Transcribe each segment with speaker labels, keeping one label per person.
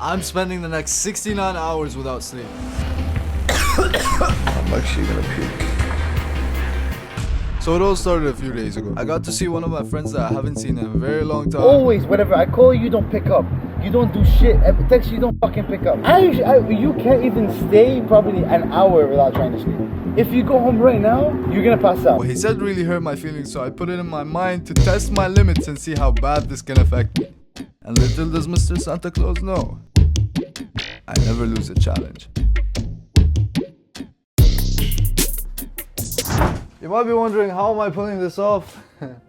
Speaker 1: I'm spending the next 69 hours without sleep.
Speaker 2: I'm actually gonna puke.
Speaker 1: So it all started a few days ago. I got to see one of my friends that I haven't seen in a very long time.
Speaker 3: Always, whenever I call you, don't pick up. You don't do shit. I text you, don't fucking pick up. You can't even stay probably an hour without trying to sleep. If you go home right now, you're gonna pass out.
Speaker 1: What he said really hurt my feelings, so I put it in my mind to test my limits and see how bad this can affect me. And little does Mr. Santa Claus know, I never lose a challenge. You might be wondering, how am I pulling this off?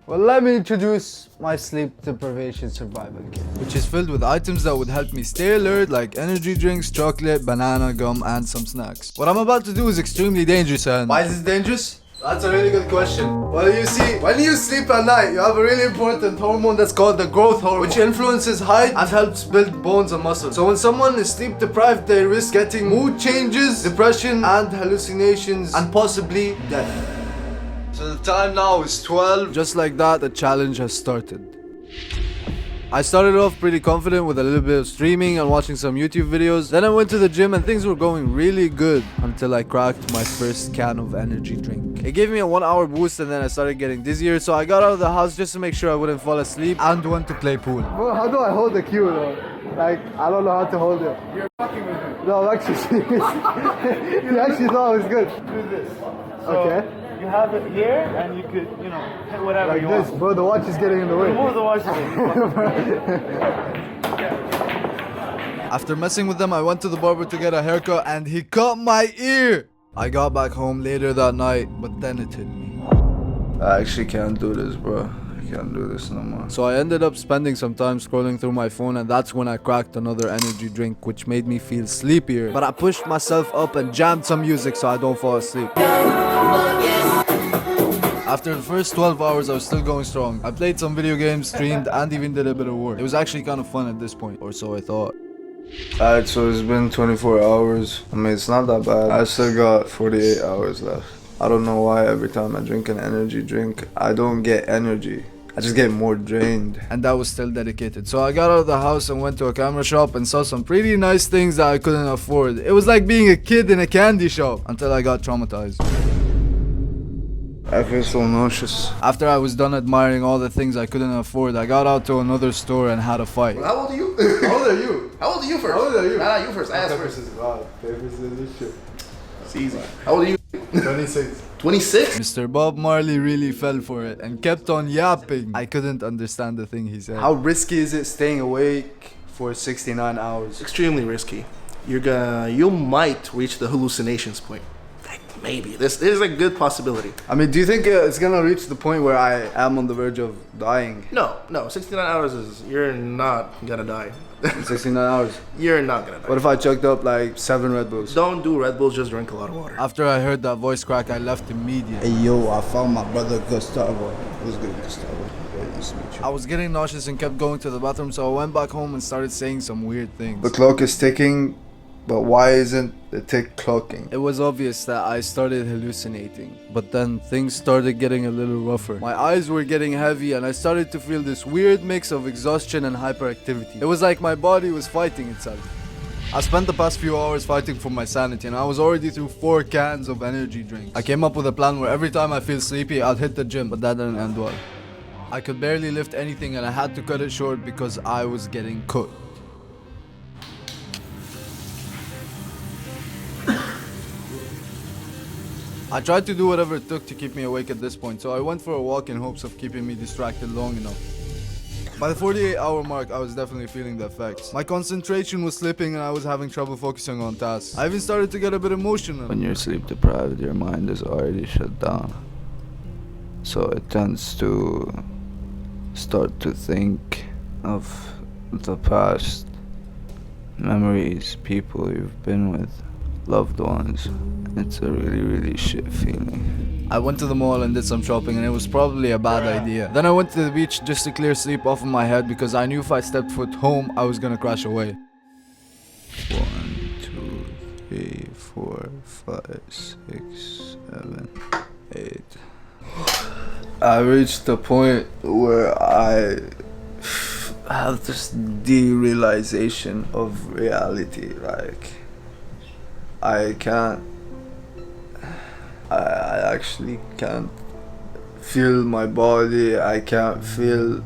Speaker 1: Well, let me introduce my sleep deprivation survival kit, which is filled with items that would help me stay alert, like energy drinks, chocolate, banana, gum, and some snacks. What I'm about to do is extremely dangerous, and why is it dangerous? That's a really good question. Well, you see, when you sleep at night, you have a really important hormone that's called the growth hormone, which influences height and helps build bones and muscles. So when someone is sleep deprived, they risk getting mood changes, depression, and hallucinations, and possibly death. So the time now is 12. Just like that, the challenge has started. I started off pretty confident with a little bit of streaming and watching some YouTube videos. Then I went to the gym and things were going really good until I cracked my first can of energy drink. It gave me a 1 hour boost and then I started getting dizzier, so I got out of the house just to make sure I wouldn't fall asleep and went to play pool. Bro, how do I hold the cue though? Like, I don't know how to hold it.
Speaker 3: You're fucking with me.
Speaker 1: No, I'm actually serious. You actually thought it was good.
Speaker 3: Do this.
Speaker 1: Okay.
Speaker 3: You have it here, and you could, hit whatever
Speaker 1: Like
Speaker 3: you
Speaker 1: this,
Speaker 3: want.
Speaker 1: bro, the watch is getting in the way.
Speaker 3: Remove the watch.
Speaker 1: After messing with them, I went to the barber to get a haircut and he cut my ear. I got back home later that night, but then it hit me.
Speaker 2: I actually can't do this, bro. I can't do this no more.
Speaker 1: So I ended up spending some time scrolling through my phone, and that's when I cracked another energy drink, which made me feel sleepier. But I pushed myself up and jammed some music so I don't fall asleep. After the first 12 hours, I was still going strong. I played some video games, streamed, and even did a bit of work. It was actually kind of fun at this point, or so I thought.
Speaker 2: Alright, so it's been 24 hours. I mean, it's not that bad. I still got 48 hours left. I don't know why every time I drink an energy drink, I don't get energy. I just get more drained.
Speaker 1: And that was still dedicated. So I got out of the house and went to a camera shop and saw some pretty nice things that I couldn't afford. It was like being a kid in a candy shop until I got traumatized.
Speaker 2: I feel so nauseous.
Speaker 1: After I was done admiring all the things I couldn't afford, I got out to another store and had a fight.
Speaker 4: How old are you?
Speaker 1: How old are you?
Speaker 4: How old are you first?
Speaker 1: How old are you?
Speaker 4: Nah, you first. I asked first. It's easy. How old are you?
Speaker 1: 26.
Speaker 4: 26?
Speaker 1: Mr. Bob Marley really fell for it and kept on yapping. I couldn't understand the thing he said. How risky is it staying awake for 69 hours?
Speaker 4: Extremely risky. You might reach the hallucinations point. Like, maybe. This is a good possibility.
Speaker 1: I mean, do you think it's gonna reach the point where I am on the verge of dying?
Speaker 4: No. 69 hours is, you're not gonna die.
Speaker 1: 69 hours.
Speaker 4: You're not gonna die.
Speaker 1: What if I chugged up like 7 Red Bulls?
Speaker 4: Don't do Red Bulls, just drink a lot of water.
Speaker 1: After I heard that voice crack, I left immediately.
Speaker 5: Hey yo, I found my brother Gustavo. What's good, Gustavo? Very nice to meet you.
Speaker 1: I was getting nauseous and kept going to the bathroom, so I went back home and started saying some weird things.
Speaker 2: The clock is ticking, but why isn't the tick clocking?
Speaker 1: It was obvious that I started hallucinating, but then things started getting a little rougher. My eyes were getting heavy and I started to feel this weird mix of exhaustion and hyperactivity. It was like my body was fighting itself. I spent the past few hours fighting for my sanity and I was already through 4 cans of energy drinks. I came up with a plan where every time I feel sleepy, I'd hit the gym, but that didn't end well. I could barely lift anything and I had to cut it short because I was getting cooked. I tried to do whatever it took to keep me awake at this point, so I went for a walk in hopes of keeping me distracted long enough. By the 48-hour mark, I was definitely feeling the effects. My concentration was slipping and I was having trouble focusing on tasks. I even started to get a bit emotional.
Speaker 2: When you're sleep deprived, your mind is already shut down. So it tends to start to think of the past, memories, people you've been with, loved ones. It's a really, really shit feeling.
Speaker 1: I went to the mall and did some shopping and it was probably a bad idea. Then I went to the beach just to clear sleep off of my head because I knew if I stepped foot home, I was gonna crash away.
Speaker 2: 1, 2, 3, 4, 5, 6, 7, 8. I reached the point where have this derealization of reality. Like, I actually can't feel my body. I can't feel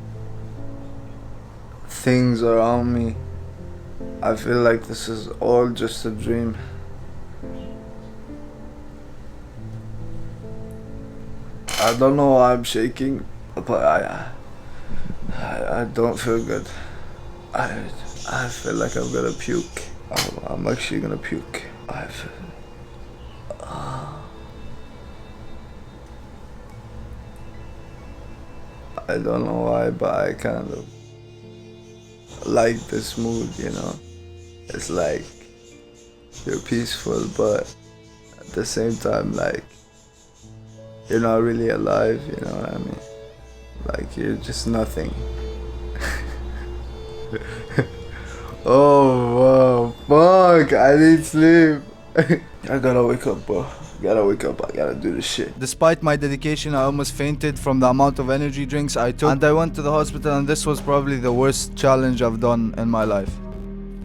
Speaker 2: things around me. I feel like this is all just a dream. I don't know why I'm shaking, but I don't feel good. I feel like I'm gonna puke. I'm actually gonna puke. I don't know why, but I kind of like this mood, you know? It's like you're peaceful, but at the same time, like, you're not really alive, you know what I mean? Like, you're just nothing. Oh, wow, fuck, I need sleep. I gotta wake up, bro. Gotta wake up, I gotta do this shit.
Speaker 1: Despite my dedication, I almost fainted from the amount of energy drinks I took, and I went to the hospital, and this was probably the worst challenge I've done in my life.